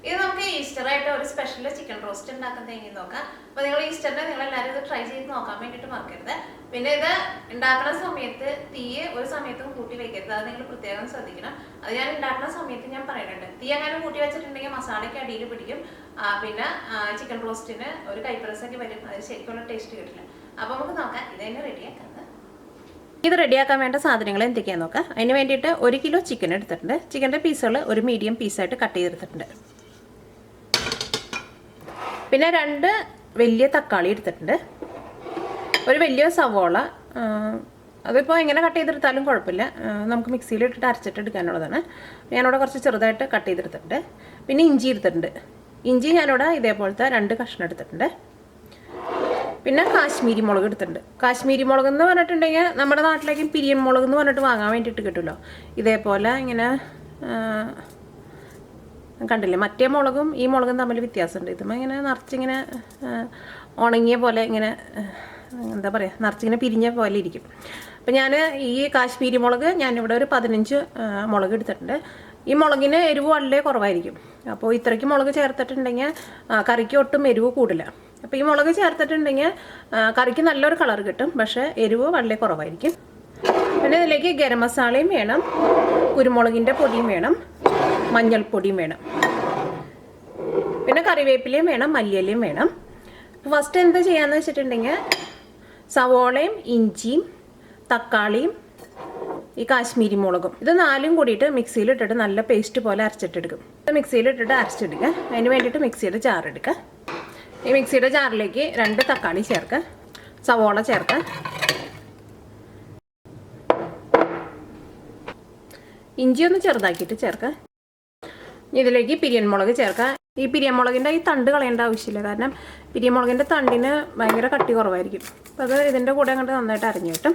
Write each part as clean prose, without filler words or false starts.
ഇത് നമുക്ക് ഈസ്റ്ററായിട്ട് ഒരു സ്പെഷ്യൽ ചിക്കൻ റോസ്റ്റ് ഉണ്ടാക്കുന്നത് എങ്ങനെ നോക്കാം. അപ്പോൾ നിങ്ങൾ ഈസ്റ്ററിന് നിങ്ങളെല്ലാവരും ഇത് ട്രൈ ചെയ്ത് നോക്കാൻ വേണ്ടിയിട്ട് മറക്കരുത്. പിന്നെ ഇത് ഉണ്ടാക്കുന്ന സമയത്ത് തീയെ ഒരു സമയത്തും കൂട്ടി വെക്കരുത്. അത് നിങ്ങൾ പ്രത്യേകം ശ്രദ്ധിക്കണം. അത് ഞാൻ ഉണ്ടാക്കുന്ന സമയത്ത് ഞാൻ പറയുന്നുണ്ട്. തീ അങ്ങനെ കൂട്ടി വെച്ചിട്ടുണ്ടെങ്കിൽ മസാലയ്ക്ക് അടിയിൽ പിടിക്കും. പിന്നെ ചിക്കൻ റോസ്റ്റിന് ഒരു കൈപ്രസൊക്കെ വരും. അത് ശരിക്കുള്ള ടേസ്റ്റ് കിട്ടില്ല. അപ്പോൾ നമുക്ക് നോക്കാം ഇതെന്നെ റെഡിയാക്കാം. ഇത് റെഡിയാക്കാൻ വേണ്ട സാധനങ്ങൾ എന്തൊക്കെയാണെന്ന് നോക്കാം. അതിന് വേണ്ടിയിട്ട് 1 കിലോ ചിക്കൻ എടുത്തിട്ടുണ്ട്. ചിക്കൻ്റെ പീസുകൾ ഒരു മീഡിയം പീസായിട്ട് കട്ട് ചെയ്തെടുത്തിട്ടുണ്ട്. പിന്നെ 2 വലിയ തക്കാളി എടുത്തിട്ടുണ്ട്. ഒരു വലിയ സവോള, അതിപ്പോൾ എങ്ങനെ കട്ട് ചെയ്തെടുത്താലും കുഴപ്പമില്ല, നമുക്ക് മിക്സിയിലിട്ടിട്ട് അരച്ചിട്ട് എടുക്കാനുള്ളതാണ്. ഞാനിവിടെ കുറച്ച് ചെറുതായിട്ട് കട്ട് ചെയ്തെടുത്തിട്ടുണ്ട്. പിന്നെ ഇഞ്ചി എടുത്തിട്ടുണ്ട്. ഇഞ്ചി ഞാനിവിടെ ഇതേപോലത്തെ 2 കഷ്ണം എടുത്തിട്ടുണ്ട്. പിന്നെ കാശ്മീരി മുളക് എടുത്തിട്ടുണ്ട്. കാശ്മീരി മുളക് എന്ന് പറഞ്ഞിട്ടുണ്ടെങ്കിൽ നമ്മുടെ നാട്ടിലേക്ക് പിരിയൻ മുളക് എന്ന് പറഞ്ഞിട്ട് വാങ്ങാൻ വേണ്ടിയിട്ട് കിട്ടുമല്ലോ. ഇതേപോലെ ഇങ്ങനെ കണ്ടില്ലേ, മറ്റേ മുളകും ഈ മുളകും തമ്മിൽ വ്യത്യാസമുണ്ട്. ഇതും ഇങ്ങനെ നിറച്ചിങ്ങനെ ഉണങ്ങിയ പോലെ ഇങ്ങനെ എന്താ പറയുക, നിറച്ചിങ്ങനെ പിരിഞ്ഞ പോലെ ഇരിക്കും. അപ്പം ഞാൻ ഈ കാശ്മീരി മുളക് ഞാനിവിടെ ഒരു 15 മുളക് എടുത്തിട്ടുണ്ട്. ഈ മുളകിന് എരിവ് വളരെ കുറവായിരിക്കും. അപ്പോൾ ഇത്രയ്ക്ക് മുളക് ചേർത്തിട്ടുണ്ടെങ്കിൽ കറിക്ക് ഒട്ടും എരിവ് കൂടില്ല. അപ്പോൾ ഈ മുളക് ചേർത്തിട്ടുണ്ടെങ്കിൽ കറിക്ക് നല്ലൊരു കളർ കിട്ടും, പക്ഷേ എരിവ് വളരെ കുറവായിരിക്കും. പിന്നെ ഇതിലേക്ക് ഗരം മസാലയും വേണം, കുരുമുളകിൻ്റെ പൊടിയും വേണം, മഞ്ഞൾപ്പൊടിയും വേണം, പിന്നെ കറിവേപ്പിലയും വേണം, മല്ലിയിലയും വേണം. ഫസ്റ്റ് എന്താ ചെയ്യാന്ന് വെച്ചിട്ടുണ്ടെങ്കിൽ സവോളയും ഇഞ്ചിയും തക്കാളിയും ഈ കാശ്മീരി മുളകും ഇത് 4ഉം കൂടിയിട്ട് മിക്സിയിലിട്ടിട്ട് നല്ല പേസ്റ്റ് പോലെ അരച്ചിട്ടെടുക്കും. മിക്സിയിലിട്ടിട്ട് അരച്ചെടുക്കുക. അതിന് വേണ്ടിയിട്ട് മിക്സിയുടെ ജാർ എടുക്കുക. ഈ മിക്സിയുടെ ജാറിലേക്ക് 2 തക്കാളി ചേർക്കുക, സവോള ചേർക്കുക, ഇഞ്ചി ഒന്ന് ചെറുതാക്കിയിട്ട് ചേർക്കുക. ഇതിലേക്ക് പിരിയൻ മുളക് ചേർക്കുക. ഈ പിരിയൻ മുളകിൻ്റെ ഈ തണ്ട് കളയേണ്ട ആവശ്യമില്ല, കാരണം പിരിയൻ മുളകിൻ്റെ തണ്ടിന് ഭയങ്കര കട്ടി കുറവായിരിക്കും. അപ്പോൾ അത് ഇതിൻ്റെ കൂടെ അങ്ങോട്ട് നന്നായിട്ട് അരഞ്ഞു കിട്ടും.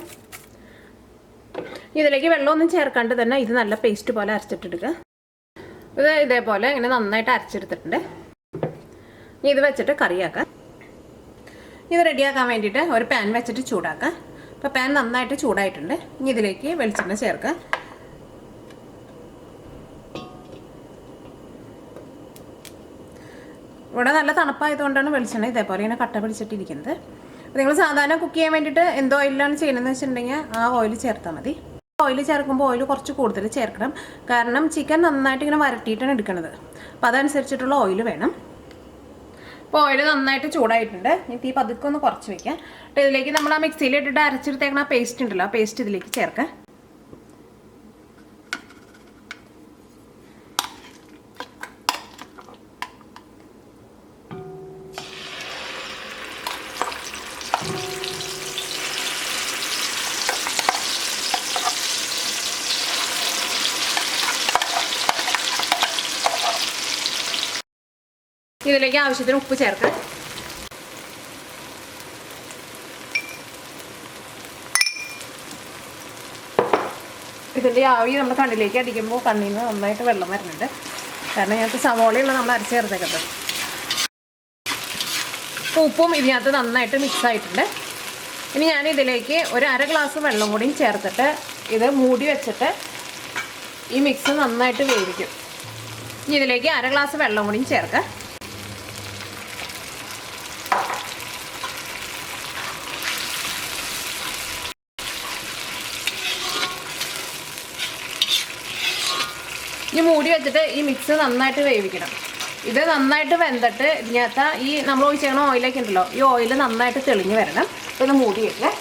ഇതിലേക്ക് വെള്ളമൊന്നും ചേർക്കാണ്ട് തന്നെ ഇത് നല്ല പേസ്റ്റ് പോലെ അരച്ചിട്ടെടുക്കുക. ഇത് ഇതേപോലെ ഇങ്ങനെ നന്നായിട്ട് അരച്ചെടുത്തിട്ടുണ്ട്. ഇനി ഇത് വെച്ചിട്ട് കറിയാക്കാം. ഇത് റെഡിയാക്കാൻ വേണ്ടിയിട്ട് ഒരു പാൻ വെച്ചിട്ട് ചൂടാക്കുക. അപ്പോൾ പാൻ നന്നായിട്ട് ചൂടായിട്ടുണ്ട്. ഇനി ഇതിലേക്ക് വെളിച്ചെണ്ണ ചേർക്കുക. ഇവിടെ നല്ല തണുപ്പായതുകൊണ്ടാണ് വെളിച്ചെണ്ണ ഇതേപോലെ ഇങ്ങനെ കട്ട പിടിച്ചിട്ടിരിക്കുന്നത്. അപ്പോൾ നിങ്ങൾ സാധാരണ കുക്ക് ചെയ്യാൻ വേണ്ടിയിട്ട് എന്തോ ഓയിലാണ് ചെയ്യുന്നതെന്ന് വെച്ചിട്ടുണ്ടെങ്കിൽ ആ ഓയിൽ ചേർത്താൽ മതി. ഓയിൽ ചേർക്കുമ്പോൾ ഓയിൽ കുറച്ച് കൂടുതൽ ചേർക്കണം, കാരണം ചിക്കൻ നന്നായിട്ട് ഇങ്ങനെ വരട്ടിയിട്ടാണ് എടുക്കുന്നത്. അപ്പോൾ അതനുസരിച്ചിട്ടുള്ള ഓയിൽ വേണം. അപ്പോൾ ഓയിൽ നന്നായിട്ട് ചൂടായിട്ടുണ്ട്. ഇനി തീ പതുക്കെ ഒന്ന് കുറച്ച് വയ്ക്കുക. അപ്പോൾ ഇതിലേക്ക് നമ്മൾ ആ മിക്സിയിലിട്ടിട്ട് അരച്ചെടുത്തേക്കുന്ന ആ പേസ്റ്റ് ഉണ്ടല്ലോ, ആ പേസ്റ്റ് ഇതിലേക്ക് ചേർക്കുക. ഇതിലേക്ക് ആവശ്യത്തിന് ഉപ്പ് ചേർക്കാം. ഇതിൻ്റെ ആവി നമ്മൾ കണ്ണിലേക്ക് അടിക്കുമ്പോൾ കണ്ണിൽ നിന്ന് നന്നായിട്ട് വെള്ളം വരുന്നുണ്ട്, കാരണം ഞങ്ങൾക്ക് സവോളയുള്ള നമ്മൾ അരച്ച് ചേർത്തേക്കത്. ഉപ്പും ഇതിനകത്ത് നന്നായിട്ട് മിക്സ് ആയിട്ടുണ്ട്. ഇനി ഞാൻ ഇതിലേക്ക് ഒരു 1/2 ഗ്ലാസ് വെള്ളം കൂടിയും ചേർത്തിട്ട് ഇത് മൂടി വെച്ചിട്ട് ഈ മിക്സ് നന്നായിട്ട് വേവിക്കും. ഇനി ഇതിലേക്ക് 1/2 ഗ്ലാസ് വെള്ളം കൂടിയും ചേർക്കാം. ഇനി മൂടി വെച്ചിട്ട് ഈ മിക്സ് നന്നായിട്ട് വേവിക്കണം. ഇത് നന്നായിട്ട് വെന്തിട്ട് ഇതിനകത്ത് ഈ നമ്മൾ ഒഴിച്ചേക്കണ ഓയിലൊക്കെ ഉണ്ടല്ലോ, ഈ ഓയിൽ നന്നായിട്ട് തെളിഞ്ഞ് വരണം. അപ്പോൾ ഇത് മൂടി വയ്ക്കുക.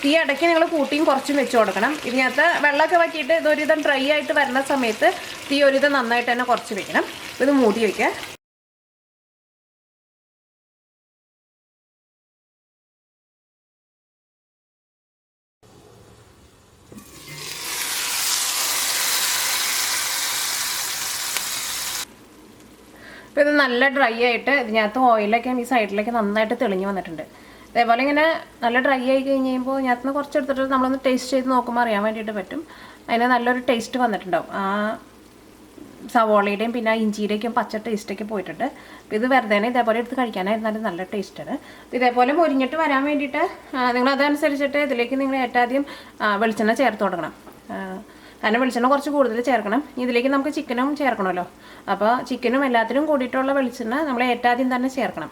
തീ ഇടയ്ക്ക് നിങ്ങൾ കൂട്ടിയും കുറച്ചും വെച്ച് കൊടുക്കണം. ഇതിനകത്ത് വെള്ളമൊക്കെ വറ്റിയിട്ട് ഇതൊരിതം ഡ്രൈ ആയിട്ട് വരുന്ന സമയത്ത് തീ ഒരിതം നന്നായിട്ട് തന്നെ കുറച്ച് വെക്കണം. അപ്പോൾ ഇത് മൂടി വയ്ക്കുക. അപ്പോൾ ഇത് നല്ല ഡ്രൈ ആയിട്ട് ഇതിനകത്ത് ഓയിലൊക്കെ ഈ സൈഡിലേക്ക് നന്നായിട്ട് തെളിഞ്ഞ് വന്നിട്ടുണ്ട്. അതേപോലെ ഇങ്ങനെ നല്ല ഡ്രൈ ആയി കഴിഞ്ഞ് കഴിയുമ്പോൾ ഇതിനകത്ത് നിന്ന് കുറച്ചെടുത്തിട്ട് നമ്മളൊന്ന് ടേസ്റ്റ് ചെയ്ത് നോക്കുമ്പോൾ അറിയാൻ വേണ്ടിയിട്ട് പറ്റും. അതിന് നല്ലൊരു ടേസ്റ്റ് വന്നിട്ടുണ്ടാവും. ആ സവോളയുടെയും പിന്നെ ഇഞ്ചിയുടെയൊക്കെ പച്ച ടേസ്റ്റൊക്കെ പോയിട്ടുണ്ട്. അപ്പോൾ ഇത് വെറുതെ ഇതേപോലെ എടുത്ത് കഴിക്കാനായിരുന്നാലും നല്ല ടേസ്റ്റാണ്. ഇതേപോലെ മുരിഞ്ഞിട്ട് വരാൻ വേണ്ടിയിട്ട് നിങ്ങൾ അതനുസരിച്ചിട്ട് ഇതിലേക്ക് നിങ്ങൾ ഏറ്റവും ആദ്യം വെളിച്ചെണ്ണ ചേർത്ത് കൊടുക്കണം. കാരണം വെളിച്ചെണ്ണ കുറച്ച് കൂടുതൽ ചേർക്കണം. ഇതിലേക്ക് നമുക്ക് ചിക്കനും ചേർക്കണമല്ലോ. അപ്പോൾ ചിക്കനും എല്ലാത്തിനും കൂടിയിട്ടുള്ള വെളിച്ചെണ്ണ നമ്മൾ ഏറ്റവും തന്നെ ചേർക്കണം.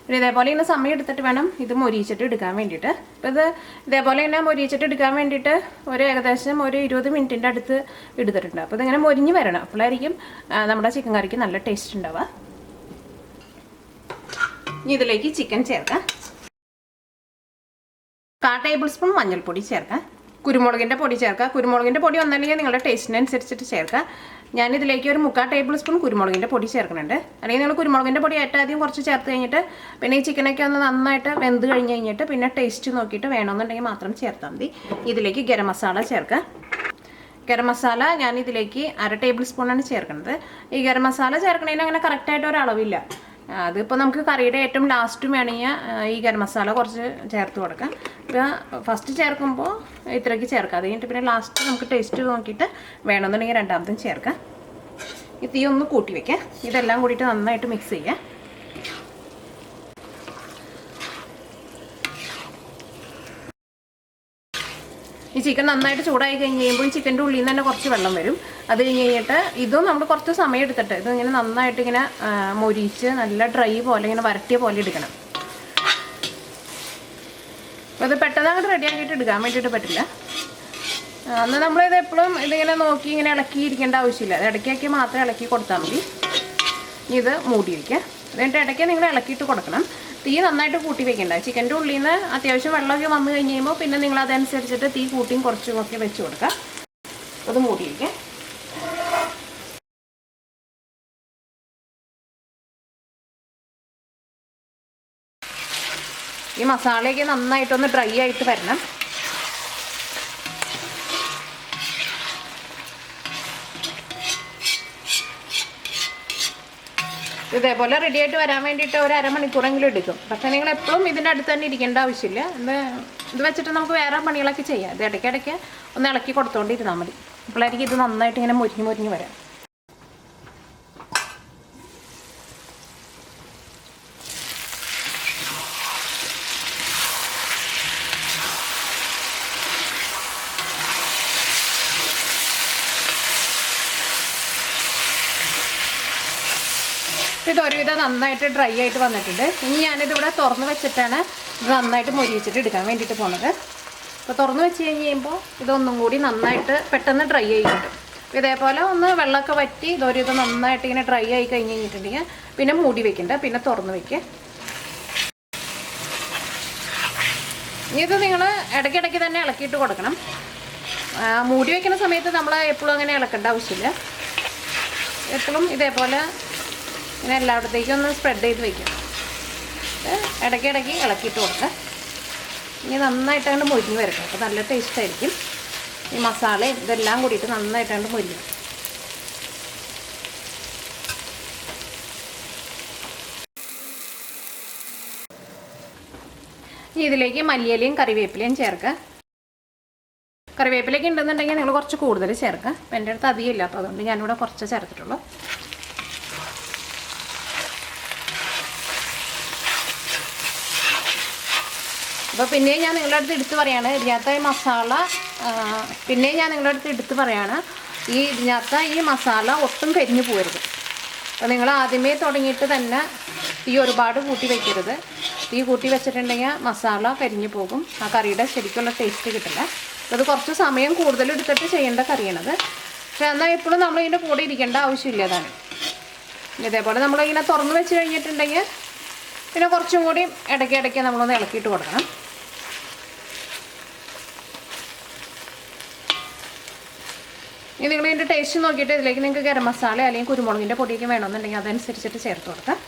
പിന്നെ ഇതേപോലെ ഇങ്ങനെ സമയം എടുത്തിട്ട് വേണം ഇത് മൊരിയിച്ചിട്ട് എടുക്കാൻ വേണ്ടിയിട്ട്. അപ്പോൾ ഇത് ഇതേപോലെ തന്നെ മൊരിയിച്ചിട്ട് എടുക്കാൻ വേണ്ടിയിട്ട് ഏകദേശം ഒരു 20 മിനിറ്റിൻ്റെ അടുത്ത് എടുത്തിട്ടുണ്ട്. അപ്പോൾ ഇതിങ്ങനെ മൊരിഞ്ഞ് വരണം. അപ്പോഴായിരിക്കും നമ്മുടെ ചിക്കൻ കറിക്ക് നല്ല ടേസ്റ്റ് ഉണ്ടാവുക. ഇനി ഇതിലേക്ക് ചിക്കൻ ചേർക്കാം. 1/4 ടേബിൾ സ്പൂൺ മഞ്ഞൾപ്പൊടി ചേർക്കാം. കുരുമുളകിൻ്റെ പൊടി ചേർക്കുക. കുരുമുളകിൻ്റെ പൊടി ഒന്നല്ലെങ്കിൽ നിങ്ങളുടെ ടേസ്റ്റിനനുസരിച്ചിട്ട് ചേർക്കുക. ഞാനിതിലേക്ക് ഒരു 3/4 ടേബിൾ സ്പൂൺ കുരുമുളകിൻ്റെ പൊടി ചേർക്കുന്നുണ്ട്. അല്ലെങ്കിൽ നിങ്ങൾ കുരുമുളകിൻ്റെ പൊടി ഏറ്റവും ആദ്യം കുറച്ച് ചേർത്ത് കഴിഞ്ഞിട്ട് പിന്നെ ഈ ചിക്കനൊക്കെ ഒന്ന് നന്നായിട്ട് വെന്ത് കഴിഞ്ഞിട്ട് പിന്നെ ടേസ്റ്റ് നോക്കിയിട്ട് വേണമെന്നുണ്ടെങ്കിൽ മാത്രം ചേർത്താൽ മതി. ഇതിലേക്ക് ഗരം മസാല ചേർക്കുക. ഗരം മസാല ഞാൻ ഇതിലേക്ക് 1/2 ടേബിൾ സ്പൂണാണ് ചേർക്കുന്നത്. ഈ ഗരം മസാല ചേർക്കണതിന് അങ്ങനെ കറക്റ്റായിട്ട് ഒരളവില്ല. അതിപ്പോൾ നമുക്ക് കറിയുടെ ഏറ്റവും ലാസ്റ്റും വേണമെങ്കിൽ ഈ ഗരം മസാല കുറച്ച് ചേർത്ത് കൊടുക്കാം. ഇപ്പോൾ ഫസ്റ്റ് ചേർക്കുമ്പോൾ ഇത്രയ്ക്ക് ചേർക്കാം. അത് കഴിഞ്ഞിട്ട് പിന്നെ ലാസ്റ്റ് നമുക്ക് ടേസ്റ്റ് നോക്കിയിട്ട് വേണമെന്നുണ്ടെങ്കിൽ രണ്ടാമതും ചേർക്കാം. ഈ തീ ഒന്ന് കൂട്ടി വയ്ക്കാം. ഇതെല്ലാം കൂടിയിട്ട് നന്നായിട്ട് മിക്സ് ചെയ്യാം. ഈ ചിക്കൻ നന്നായിട്ട് ചൂടായി കഴിഞ്ഞ് കഴിയുമ്പോൾ ഈ ചിക്കൻ്റെ ഉള്ളിൽ നിന്ന് തന്നെ കുറച്ച് വെള്ളം വരും. അത് കഴിഞ്ഞ് കഴിഞ്ഞിട്ട് ഇതും നമ്മൾ കുറച്ച് സമയം എടുത്തിട്ട് ഇതിങ്ങനെ നന്നായിട്ട് ഇങ്ങനെ മൊരിച്ച് നല്ല ഡ്രൈ പോലെ ഇങ്ങനെ വരട്ടിയ പോലെ എടുക്കണം. അപ്പോൾ ഇത് പെട്ടെന്ന് അങ്ങോട്ട് റെഡി ആക്കിയിട്ട് എടുക്കാൻ വേണ്ടിയിട്ട് പറ്റില്ല. അന്ന് നമ്മളിത് എപ്പോഴും ഇതിങ്ങനെ നോക്കി ഇങ്ങനെ ഇളക്കിയിരിക്കേണ്ട ആവശ്യമില്ല. അത് ഇടയ്ക്കാക്കി മാത്രം ഇളക്കി കൊടുത്താൽ മതി. ഇത് മൂടി വയ്ക്കുക. എന്നിട്ട് ഇടയ്ക്ക് നിങ്ങൾ ഇളക്കിയിട്ട് കൊടുക്കണം. തീ നന്നായിട്ട് കൂട്ടി വെക്കണ്ട. ചിക്കൻ്റെ ഉള്ളിൽ നിന്ന് അത്യാവശ്യം വെള്ളമൊക്കെ വന്നു കഴിഞ്ഞ് കഴിയുമ്പോൾ പിന്നെ നിങ്ങൾ അതനുസരിച്ചിട്ട് തീ കൂട്ടിയും കുറച്ചും ഒക്കെ വെച്ച് കൊടുക്കുക. അത് മൂടി വയ്ക്കുക. ഈ മസാലയൊക്കെ നന്നായിട്ടൊന്ന് ഡ്രൈ ആയിട്ട് വരണം. ഇതേപോലെ റെഡി ആയിട്ട് വരാൻ വേണ്ടിയിട്ട് ഒരു അരമണിക്കൂറെങ്കിലും എടുക്കും. പക്ഷേ നിങ്ങൾ എപ്പോഴും ഇതിൻ്റെ അടുത്ത് തന്നെ ഇരിക്കേണ്ട ആവശ്യമില്ല. ഇത് വെച്ചിട്ട് നമുക്ക് വേറെ പണികളൊക്കെ ചെയ്യാം. ഇത് ഇടയ്ക്കിടയ്ക്ക് ഒന്ന് ഇളക്കി കൊടുത്തുകൊണ്ടിരുന്നാൽ മതി. അപ്പോഴായിരിക്കും ഇത് നന്നായിട്ട് ഇങ്ങനെ മുരിഞ്ഞ് വരാം. ഇത് ഒരുവിധം നന്നായിട്ട് ഡ്രൈ ആയിട്ട് വന്നിട്ടുണ്ട്. ഇനി ഞാനിതിവിടെ തുറന്ന് വെച്ചിട്ടാണ് ഇത് നന്നായിട്ട് മൊരിയിച്ചിട്ട് എടുക്കാൻ വേണ്ടിയിട്ട് പോകുന്നത്. അപ്പോൾ തുറന്ന് വെച്ച് കഴിയുമ്പോൾ ഇതൊന്നും കൂടി നന്നായിട്ട് പെട്ടെന്ന് ഡ്രൈ ആയി കിട്ടും. ഇതേപോലെ ഒന്ന് വെള്ളമൊക്കെ വറ്റി ഇതൊരുവിധം നന്നായിട്ട് ഇങ്ങനെ ഡ്രൈ ആയി കഴിഞ്ഞ് കഴിഞ്ഞിട്ടുണ്ടെങ്കിൽ പിന്നെ മൂടി വെക്കണ്ട, പിന്നെ തുറന്ന് വെക്കുക. ഇനി ഇത് നിങ്ങൾ ഇടയ്ക്കിടയ്ക്ക് തന്നെ ഇളക്കിയിട്ട് കൊടുക്കണം. മൂടി വയ്ക്കുന്ന സമയത്ത് നമ്മൾ എപ്പോഴും അങ്ങനെ ഇളക്കേണ്ട ആവശ്യമില്ല. എപ്പോഴും ഇതേപോലെ ഇങ്ങനെ എല്ലായിടത്തേക്കും ഒന്ന് സ്പ്രെഡ് ചെയ്ത് വയ്ക്കും. ഇടയ്ക്കിടയ്ക്ക് ഇളക്കിയിട്ട് കൊടുക്കുക. ഇനി നന്നായിട്ട് അങ്ങോട്ട് മൊരിഞ്ഞ് വരട്ടെ. അപ്പോൾ നല്ല ടേസ്റ്റ് ആയിരിക്കും. ഈ മസാലയും ഇതെല്ലാം കൂടിയിട്ട് നന്നായിട്ട് അങ്ങോട്ട് മൊരിഞ്ഞു. ഇനി ഇതിലേക്ക് മല്ലിയിലയും കറിവേപ്പിലയും ചേർക്കുക. കറിവേപ്പിലയൊക്കെ ഉണ്ടെന്നുണ്ടെങ്കിൽ നിങ്ങൾ കുറച്ച് കൂടുതൽ ചേർക്കുക. അപ്പം എൻ്റെ അടുത്ത് അധികം ഇല്ല, അപ്പോൾ അതുകൊണ്ട് ഞാനിവിടെ കുറച്ച് ചേർത്തിട്ടുള്ളൂ. അപ്പോൾ പിന്നെയും ഞാൻ നിങ്ങളുടെ അടുത്ത് എടുത്ത് പറയുകയാണ്, ഇതിനകത്ത് ഈ മസാല പിന്നെയും ഞാൻ നിങ്ങളുടെ അടുത്ത് എടുത്ത് പറയുകയാണ്, ഇതിനകത്ത് ഈ മസാല ഒട്ടും കരിഞ്ഞു പോകരുത്. അപ്പോൾ നിങ്ങൾ ആദ്യമേ തുടങ്ങിയിട്ട് തന്നെ തീ ഒരുപാട് കൂട്ടി വയ്ക്കരുത്. തീ കൂട്ടി വെച്ചിട്ടുണ്ടെങ്കിൽ മസാല കരിഞ്ഞു പോകും. ആ കറിയുടെ ശരിക്കുള്ള ടേസ്റ്റ് കിട്ടില്ല. അപ്പോൾ അത് കുറച്ച് സമയം കൂടുതൽ എടുത്തിട്ട് ചെയ്യേണ്ട കറിയാണത്. പക്ഷേ എന്നാൽ എപ്പോഴും നമ്മളിതിൻ്റെ കൂടെ ഇരിക്കേണ്ട ആവശ്യമില്ല. അതാണ് ഇതേപോലെ നമ്മളിങ്ങനെ തുറന്ന് വെച്ച് കഴിഞ്ഞിട്ടുണ്ടെങ്കിൽ പിന്നെ കുറച്ചും കൂടി ഇടയ്ക്കിടയ്ക്ക് നമ്മളൊന്ന് ഇളക്കിയിട്ട് കൊടുക്കണം. ഇനി നിങ്ങൾ ഇതിൻ്റെ ടേസ്റ്റ് നോക്കിയിട്ട് ഇതിലേക്ക് നിങ്ങൾക്ക് ഗരം മസാല അല്ലെങ്കിൽ കുരുമുളകിൻ്റെ പൊടിയൊക്കെ വേണമെന്നുണ്ടെങ്കിൽ അതനുസരിച്ചിട്ട് ചേർത്ത് കൊടുക്കാം.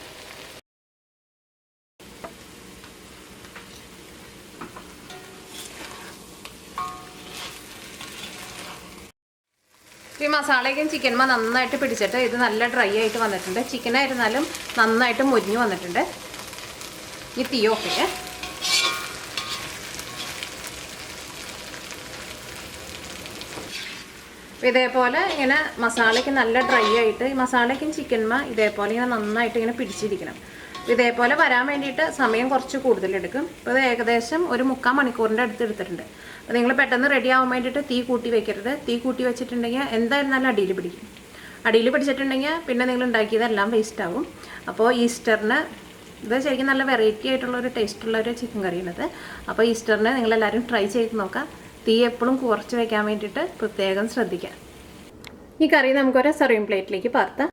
ഈ മസാലയ്ക്കും ചിക്കന്മ നന്നായിട്ട് പിടിച്ചിട്ട് ഇത് നല്ല ഡ്രൈ ആയിട്ട് വന്നിട്ടുണ്ട്. ചിക്കനായിരുന്നാലും നന്നായിട്ട് മുരിഞ്ഞ് വന്നിട്ടുണ്ട്. ഈ തീ ഓഫ് ചെയ്യാം. ഇതേപോലെ ഇങ്ങനെ മസാലയ്ക്ക് നല്ല ഡ്രൈ ആയിട്ട് ഈ മസാലയ്ക്കും ചിക്കന്മ ഇതേപോലെ ഇങ്ങനെ നന്നായിട്ട് ഇങ്ങനെ പിടിച്ചിരിക്കണം. ഇതേപോലെ വരാൻ വേണ്ടിയിട്ട് സമയം കുറച്ച് കൂടുതലെടുക്കും. ഇപ്പോൾ ഇത് ഏകദേശം ഒരു 3/4 മണിക്കൂറിൻ്റെ അടുത്ത് എടുത്തിട്ടുണ്ട്. അപ്പോൾ നിങ്ങൾ പെട്ടെന്ന് റെഡി ആവാൻ വേണ്ടിയിട്ട് തീ കൂട്ടി വെക്കരുത്. തീ കൂട്ടി വെച്ചിട്ടുണ്ടെങ്കിൽ എന്തായിരുന്നാലും അടിയിൽ പിടിക്കും. അടിയിൽ പിടിച്ചിട്ടുണ്ടെങ്കിൽ പിന്നെ നിങ്ങൾ ഉണ്ടാക്കിയതെല്ലാം വേസ്റ്റ് ആവും. അപ്പോൾ ഈസ്റ്ററിന് ഇത് ശരിക്കും നല്ല വെറൈറ്റി ആയിട്ടുള്ള ഒരു ടേസ്റ്റുള്ള ഒരു ചിക്കൻ കറിയാണിത്. അപ്പോൾ ഈസ്റ്ററിന് നിങ്ങളെല്ലാവരും ട്രൈ ചെയ്ത് നോക്കാം. തീ എപ്പോഴും കുറച്ച് വയ്ക്കാൻ വേണ്ടിയിട്ട് പ്രത്യേകം ശ്രദ്ധിക്കാം. ഈ കറി നമുക്കൊരു സർവിങ് പ്ലേറ്റിലേക്ക് പകർത്താം.